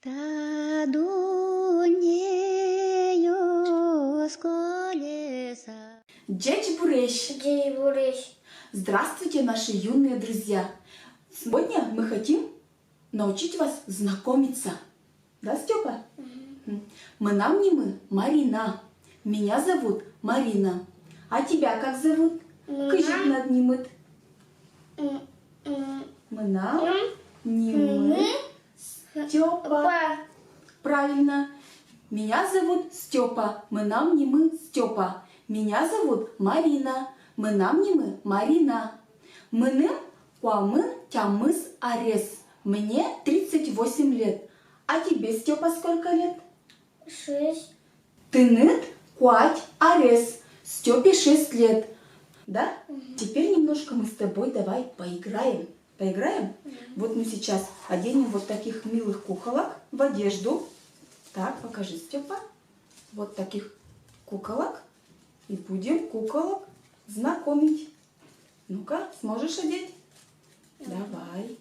Дядя Бурещ. Здравствуйте, наши юные друзья! Сегодня мы хотим научить вас знакомиться. Да, Степа? Мы Марина. Меня зовут Марина. А тебя как зовут? Кыжик наднимет. Степа. Правильно. Меня зовут Степа. Степа. Меня зовут Марина. Марина. Мыным куамын тямыс арес. Мне 38 лет. А тебе, Степа, сколько лет? 6. Тынет куать арес. Степе 6 лет. Да? Теперь немножко мы с тобой давай поиграем. Поиграем? Вот мы сейчас оденем вот таких милых куколок в одежду. Так, покажи, Степа. Вот таких куколок. И будем куколок знакомить. Ну-ка, сможешь одеть? Давай.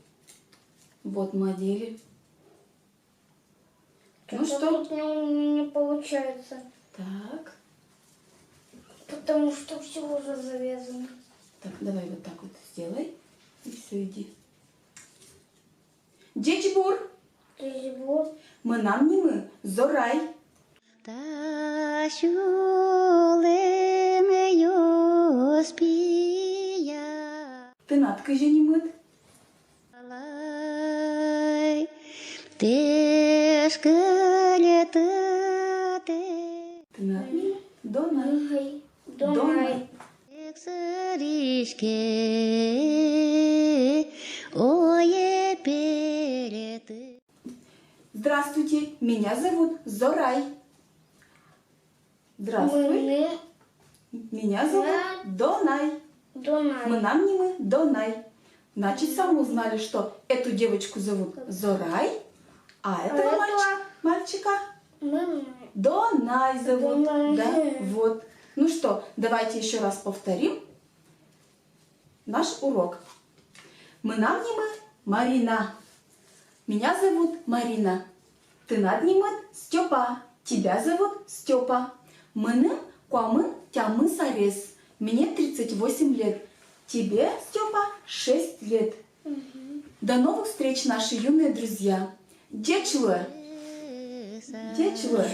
Вот мы одели. Ну что? Тут не получается. Так. Потому что все уже завязано. Так, давай вот так вот сделай. И все, иди. Дечбур. Мы Зорай. Ты надка женимыт. Ты надми? Донай. Донай. Здравствуйте, меня зовут Зорай. Здравствуй. Меня зовут Донай. Мы Донай. Значит, сами узнали, что эту девочку зовут Зорай, а этого мальчика Донай зовут. Да, вот. Ну что, давайте еще раз повторим наш урок. Мы Марина. Меня зовут Марина. Ты наднимет Степа. Тебя зовут Степа. Мыным куамын тямыс арес. Мне 38 лет. Тебе, Степа, 6 лет. До новых встреч, наши юные друзья. Дечуэ. Дечуэ.